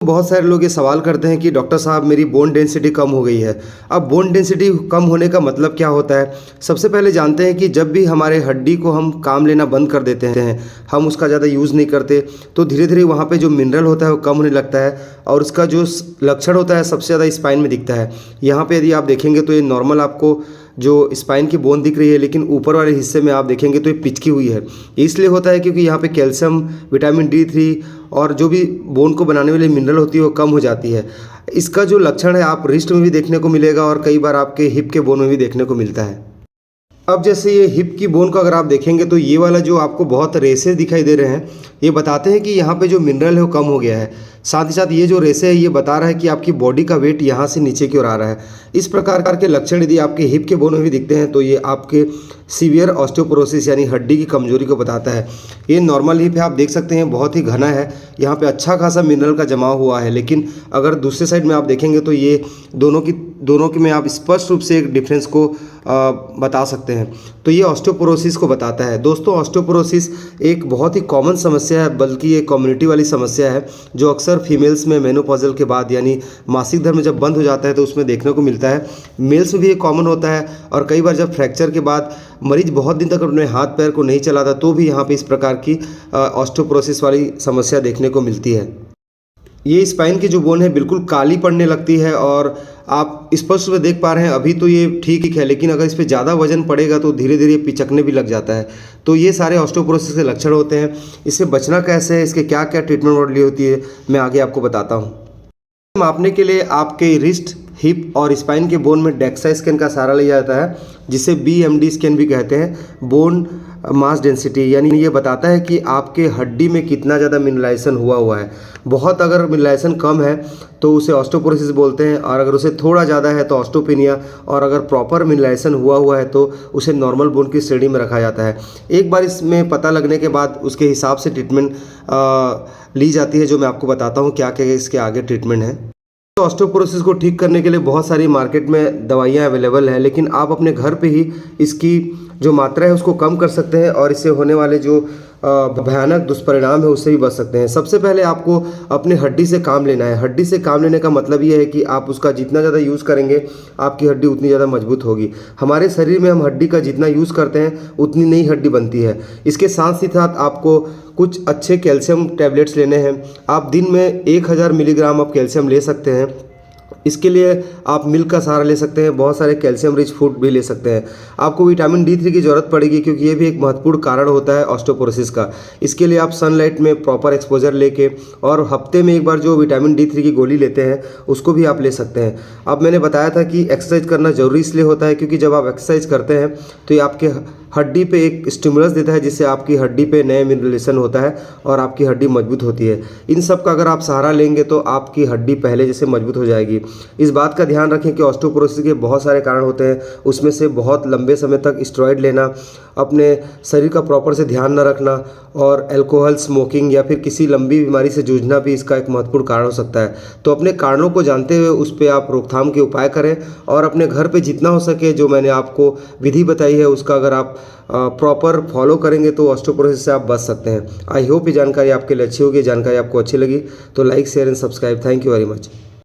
बहुत सारे लोग ये सवाल करते हैं कि डॉक्टर साहब मेरी बोन डेंसिटी कम हो गई है। अब बोन डेंसिटी कम होने का मतलब क्या होता है? सबसे पहले जानते हैं कि जब भी हमारे हड्डी को हम काम लेना बंद कर देते हैं, हम उसका ज़्यादा यूज़ नहीं करते, तो धीरे धीरे वहाँ पे जो मिनरल होता है वो कम होने लगता है और उसका जो लक्षण होता है सबसे ज़्यादा स्पाइन में दिखता है। यहाँ पे यदि आप देखेंगे तो ये नॉर्मल आपको जो स्पाइन की बोन दिख रही है, लेकिन ऊपर वाले हिस्से में आप देखेंगे तो ये पिचकी हुई है। इसलिए होता है क्योंकि यहाँ पे कैल्शियम, विटामिन D3 और जो भी बोन को बनाने वाली मिनरल होती है वो कम हो जाती है। इसका जो लक्षण है आप रिस्ट में भी देखने को मिलेगा और कई बार आपके हिप के बोन में भी देखने को मिलता है। अब जैसे ये हिप की बोन को अगर आप देखेंगे तो ये वाला जो आपको बहुत रेसे दिखाई दे रहे हैं, ये बताते हैं कि यहाँ पे जो मिनरल है वो कम हो गया है। साथ ही साथ ये जो रेसे है ये बता रहा है कि आपकी बॉडी का वेट यहाँ से नीचे की ओर आ रहा है। इस प्रकार के लक्षण यदि आपके हिप के बोन में भी दिखते हैं तो ये आपके सीवियर ऑस्टियोपोरोसिस यानी हड्डी की कमजोरी को बताता है। ये नॉर्मल हिप है, आप देख सकते हैं बहुत ही घना है, यहाँ पे अच्छा खासा मिनरल का जमा हुआ है। लेकिन अगर दूसरे साइड में आप देखेंगे तो ये दोनों की में आप स्पष्ट रूप से एक डिफरेंस को बता सकते हैं। तो ये ऑस्टियोपोरोसिस को बताता है। दोस्तों, ऑस्टियोपोरोसिस एक बहुत ही कॉमन समस्या है, बल्कि ये कम्युनिटी वाली समस्या है जो अक्सर फीमेल्स में मेनोपॉजल के बाद यानी मासिक धर्म जब बंद हो जाता है तो उसमें देखने को मिलता है। मेल्स में भी ये कॉमन होता है और कई बार जब फ्रैक्चर के बाद मरीज बहुत दिन तक अपने हाथ पैर को नहीं चलाता तो भी यहाँ पे इस प्रकार की ऑस्टियोपोरोसिस वाली समस्या देखने को मिलती है। ये स्पाइन की जो बोन है बिल्कुल काली पड़ने लगती है और आप स्पष्ट रूप से देख पा रहे हैं अभी तो ये ठीक है, लेकिन अगर इस पर ज़्यादा वजन पड़ेगा तो धीरे धीरे पिचकने भी लग जाता है। तो ये सारे ऑस्टियोपोरोसिस के लक्षण होते हैं। इससे बचना कैसे है, इसके क्या क्या ट्रीटमेंट मॉडल होती है, मैं आगे आपको बताता हूँ। मापने के लिए आपके रिस्ट, हिप और स्पाइन के बोन में डेक्सा स्कैन का सहारा लिया जाता है, जिसे BMD स्कैन भी कहते हैं। बोन मास डेंसिटी यानी ये बताता है कि आपके हड्डी में कितना ज़्यादा मिनरलाइजेशन हुआ है। बहुत अगर मिनरलाइजेशन कम है तो उसे ऑस्टियोपोरोसिस बोलते हैं और अगर उसे थोड़ा ज़्यादा है तो ऑस्टियोपेनिया, और अगर प्रॉपर मिनरलाइजेशन हुआ है तो उसे नॉर्मल बोन की श्रेणी में रखा जाता है। एक बार इसमें पता लगने के बाद उसके हिसाब से ट्रीटमेंट ली जाती है, जो मैं आपको बताता हूँ क्या क्या इसके आगे ट्रीटमेंट है। तो ऑस्टियोपोरोसिस को ठीक करने के लिए बहुत सारी मार्केट में दवाइयाँ अवेलेबल हैं, लेकिन आप अपने घर पे ही इसकी जो मात्रा है उसको कम कर सकते हैं और इससे होने वाले जो भयानक दुष्परिणाम है उससे भी बच सकते हैं। सबसे पहले आपको अपने हड्डी से काम लेना है। हड्डी से काम लेने का मतलब ये है कि आप उसका जितना ज़्यादा यूज़ करेंगे आपकी हड्डी उतनी ज़्यादा मजबूत होगी। हमारे शरीर में हम हड्डी का जितना यूज़ करते हैं उतनी नई हड्डी बनती है। इसके साथ ही साथ आपको कुछ अच्छे कैल्शियम टैबलेट्स लेने हैं। आप दिन में 1000 मिलीग्राम आप कैल्शियम ले सकते हैं। इसके लिए आप मिल्क का सहारा ले सकते हैं, बहुत सारे कैल्शियम रिच फूड भी ले सकते हैं। आपको विटामिन D3 की ज़रूरत पड़ेगी क्योंकि ये भी एक महत्वपूर्ण कारण होता है ऑस्टियोपोरोसिस का। इसके लिए आप सनलाइट में प्रॉपर एक्सपोजर लेके और हफ्ते में एक बार जो विटामिन D3 की गोली लेते हैं उसको भी आप ले सकते हैं। अब मैंने बताया था कि एक्सरसाइज करना ज़रूरी इसलिए होता है क्योंकि जब आप एक्सरसाइज करते हैं तो ये आपके हड्डी पे एक स्टिमुलस देता है, जिससे आपकी हड्डी पे नए मिनरलेशन होता है और आपकी हड्डी मजबूत होती है। इन सब का अगर आप सहारा लेंगे तो आपकी हड्डी पहले जैसे मजबूत हो जाएगी। इस बात का ध्यान रखें कि ऑस्टियोपोरोसिस के बहुत सारे कारण होते हैं, उसमें से बहुत लंबे समय तक स्टेरॉइड लेना, अपने शरीर का प्रॉपर से ध्यान न रखना और अल्कोहल, स्मोकिंग या फिर किसी लंबी बीमारी से जूझना भी इसका एक महत्वपूर्ण कारण हो सकता है। तो अपने कारणों को जानते हुए उस पर आप रोकथाम के उपाय करें और अपने घर पे जितना हो सके जो मैंने आपको विधि बताई है उसका अगर आप प्रॉपर फॉलो करेंगे तो ऑस्टियोपोरोसिस से आप बच सकते हैं। आई होप ये जानकारी आपके लिए अच्छी होगी। जानकारी आपको अच्छी लगी तो like, share and subscribe. Thank you very much.